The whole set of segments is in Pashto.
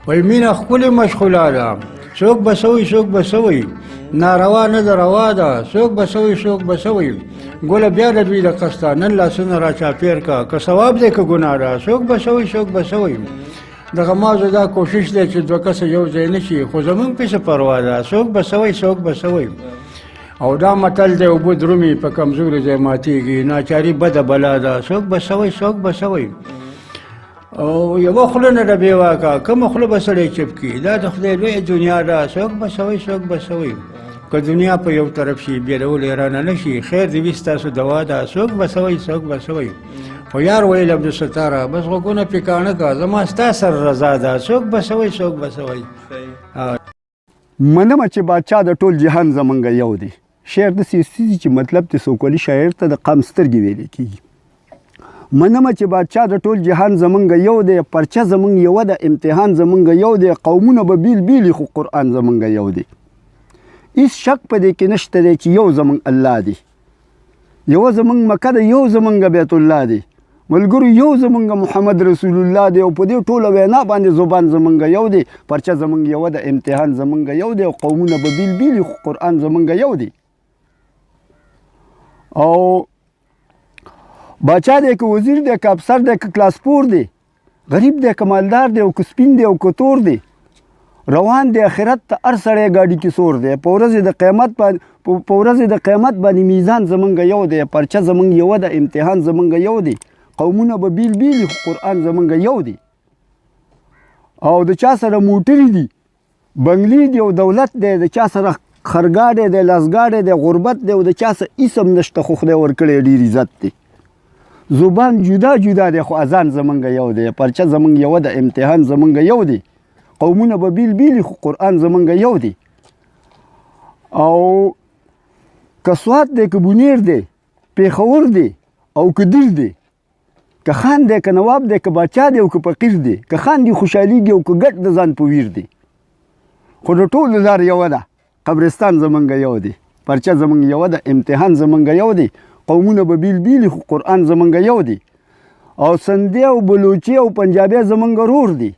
وای مینه ښکلې مشغوله ده څوک به سوی څوک به سوی ناروا نه ده روا ده څوک به سوی څوک به سوی ګوله بیا د دوی د قسته نن لاسونه را چاپېر که که ثواب دی که ګناه ده څوک به سوی څوک به سوی دغه مازو دا کوشش دی چې دوه کسه یو ځای نه شي خو زمونږ پسې پروا ده څوک به سوی څوک به سوی او دا متل دی اوبه درومي په کمزوري ځای ماتېږي ناچاري بده بلا ده څوک به سوی څوک به سوی او یوه خوله نه ده بې واکه کومه خوله به سړی چپ کړي دا د خدای لویه دنیا ده څوک به سوی څوک به سوی که دنیا په یو طرف شي بېلول یې رانه نه شي خیر دې وي ستاسو دوا ده څوک به سوی څوک به سوی خو یار ویل عبدالستاره بس غوږونه پې کاڼه که زما ستا سره رضا ده څوک به سوی څوک به سوی منمه چې بادشاه د ټول جهان زمونږ یو دی شعر داسې څه چې مطلب د سوکالي شاعر ته د قام سترګې ویلی کېږي منمه چې بادشاه د ټول جهان زمونږ یو دی پرچه زمونږ یوه ده امتحان زمونږ یو دی قومونه به بیل بیل خو قرآن زمونږ یو دی هیڅ شک په دې کې نشته دی چې یو زمونږ الله دی یوه زمونږ مکه ده یو زمونږ بیت الله دی ملګرو یو زمونږ محمد رسول الله دی او په دې ټوله وینا باندې زبان زمونږ یو دی پرچه زمونږ یوه ده امتحان زمونږ یو دی او قومونه به بیل بیل خو قرآن زمونږ یو دی او باچا دی که وزیر دی که افسر دی که کلاسپور دی غریب دی که مالدار دی او که سپین دی او که تور دی روان دی آخرت ته هر سړی ګاډي کې سور دی په ورځې د قیامت باندې میزان زمونږ یو دی پرچه زمونږ یوه ده امتحان زمونږ یو دی قومونه به بیل بیل خو قرآن زمونږ یو دی او د چا سره موټرې دي بنګلې دي او دولت دی د چا سره خرګاډی دی لاسګاډی دی غربت دی او د چا څه اسم نشته خو خدای ورکړی ډېر عزت دی زبان جدا جدا دی خو اذان زمونږ یو دی پرچه زمونږ یوه ده امتحان زمونږ یو دی قومونه به بیل بیل خو قرآن زمونږ یو دی او که سوات دی که بونیر دی پیښور دی او که دیر دی که خان دی که نواب دی که باچا دی او که فقیر دی که خان دی خوشحالیږي او که ګټ د ځان په ویر دی خو د ټولو لار یوه ده قبرستان زمونږ یو دی پرچه زمونږ یوه ده امتحان زمونږ یو دی قومونه به بیل بیل خو قرآن زمونږ یو دی او سندی او بلوچي او پنجابی زمونږ رور دی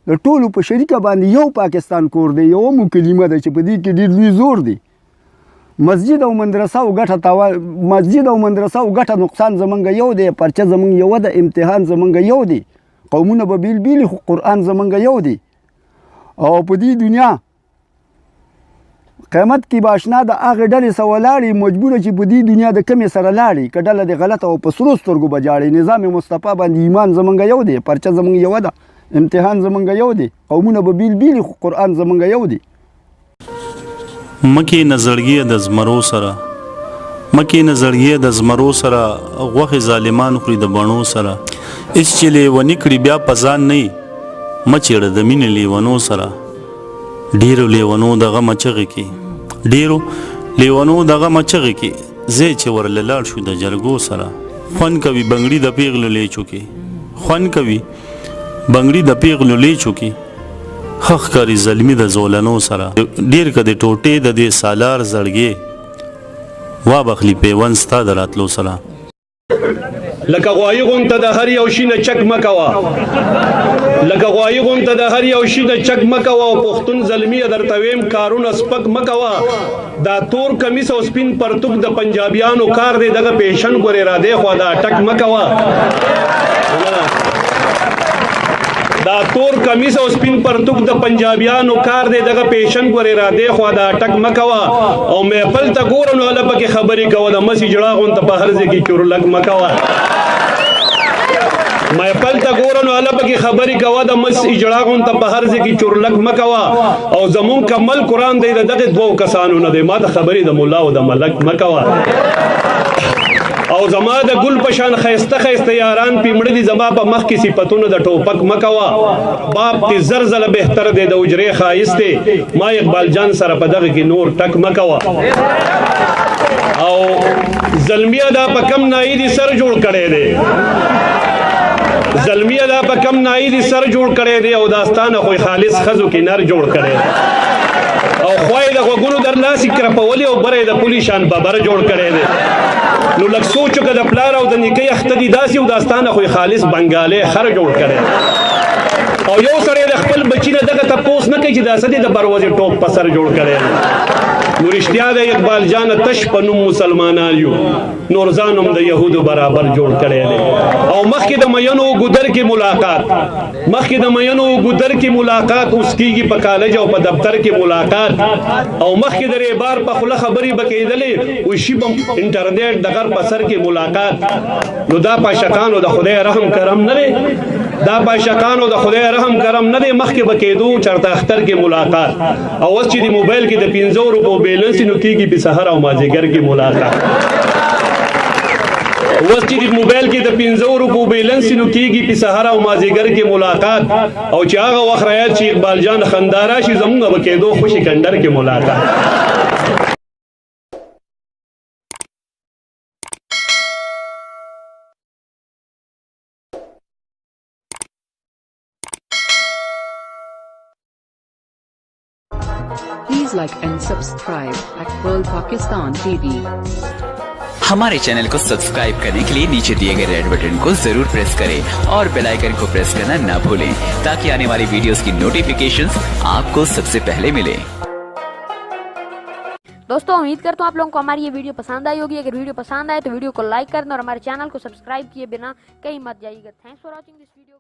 د ټولو په شریکه باندې یو پاکستان کور دی یوه مو کلمه ده چې په دې کې ډېر لوی زور دی مسجد او مدرسه او ګټه نقصان زمونږ یو دی پرچه زمونږ یوه ده امتحان زمونږ یو دی قومونه به بیل بیل خو قرآن زمونږ یو دی او په دې دنیا قیامت کې به اشنا د هغې ډلې سره ولاړې مجبوره چې په دې دنیا د کمې سره لاړې که ډله دې غلطه او په سرو سترګو به جاړې نظام مصطفی باندې ایمان زمونږ یو دی پرچه زمونږ یوه ده امتحان زمونږ یو دی قومونه به بیل بیل خو قرآن زمونږ یو دی مکې نظرګي د زمرو سره غوښې ظالمان خوري د بڼو سره هېڅ چې لیوني کړي بیا په ځان نه یي مه چېړه د مینې لیونو سره ډېرو لیونو دغه مچغې کې ځای چې ورله لاړ شو د جرګو سره خوند کوي بنګړي د پیغلو لیچو کې خخ کاری ظلمی د زولنو سره ډیر کده ټوټې د دې سالار زړګي وا بخلی پیوند ستا د راتلو سره لکه غوایي غونته د هر یو شي نه چک مکوه او پښتون زلمی درته ویم کارونه سپک مکوه دا تور کمیس او سپین پرتوک د پنجابیانو کار دی دغه پیشن ګورې را دی خو دا ټک مکوه دا تور کمیس او سپین پرتوک د پنجابیانو کار دی دغه پیشن ګورې را دی خو دا ټک مکوه او محفل ته ګوره نو هله پکې خبرې کوه د مسې جړا غونته په هر ځای کې چورلک مکوه محفل ته ګوره نو هله پکې خبرې کوه د مسې جړا غونته په هر ځای کې چورلک مکوه او زمونږ کمل قرآن دی د دغې دوو کسانو نه دی ما ته خبرې د ملا او د ملک مکوه او زما د ګل پشان خیسته یاران پیمړه دي زما په مخ کې صفاتونه د ټوپک مکوا باپ تی زرزله بهتر دی د اجره خایسته ما اقبال جان سره په دغه کې نور ټک مکوا او زلمیه دا په کم نای دي سر جوړ کړي دي او داستانه خو خالص خزو کې نر جوړ کړي او خوای د غوګونو در لاسې کرپولي او بره د پولیشان ببر جوړ کړي دي نو لږ سوچو که د پلار او د نیکۍ اخته دي داسې او داستانه خو خالص بنګالۍ خر جوړ کړی او یو سړی د خپل خپل بچی نه دغه تپوس نه کوي چې دا سدي د بروازې ټوپ په سر جوړ کړي نو رښتیا د اقبال جان تش په نوم مسلمانان یو نور ځانم د يهودو برابر جوړ کړي دي او مخکې د مینو ګودر کې ملاقات مخکې د مینو ګودر کې ملاقات اوس کېږي په کالج او په دفتر کې ملاقات او مخکې د ریبار په خوله خبرې بکېدلې او شی بم انټرنیټ دغه په سر کې ملاقات نو دا پاشقانو د خدای رحم کرم نه دی دا پاشقانو د خدای رحم کرم نه دی مخکې بکېدو چرته اختر کې ملاقات او اوس چې د موبایل کې د 500 روپو بیلنس نو کېږي په سحر او مازیګر کې ملاقات اوس چې د موبایل کې د 500 روپو بیلنس نو کېږي په سحر او مازیګر کې ملاقات او چې هغه وخت راځي چې اقبال جان خندارا شي زمونږ بکېدو خوشي کندر کې ملاقات Please like and subscribe Iqbal Pakistan TV. हमारे चैनल को सब्सक्राइब करने के लिए नीचे दिए गए रेड बटन को जरूर प्रेस करें और बेल आइकन को प्रेस करना ना भूलें ताकि आने वाली वीडियोस की नोटिफिकेशंस आपको सबसे पहले मिले। दोस्तों उम्मीद करता हूँ आप लोगों को हमारी ये वीडियो पसंद आई होगी। अगर वीडियो पसंद आए तो वीडियो को लाइक करना और हमारे चैनल को सब्सक्राइब किए बिना कहीं मत जाइएगा। Thanks for watching this video.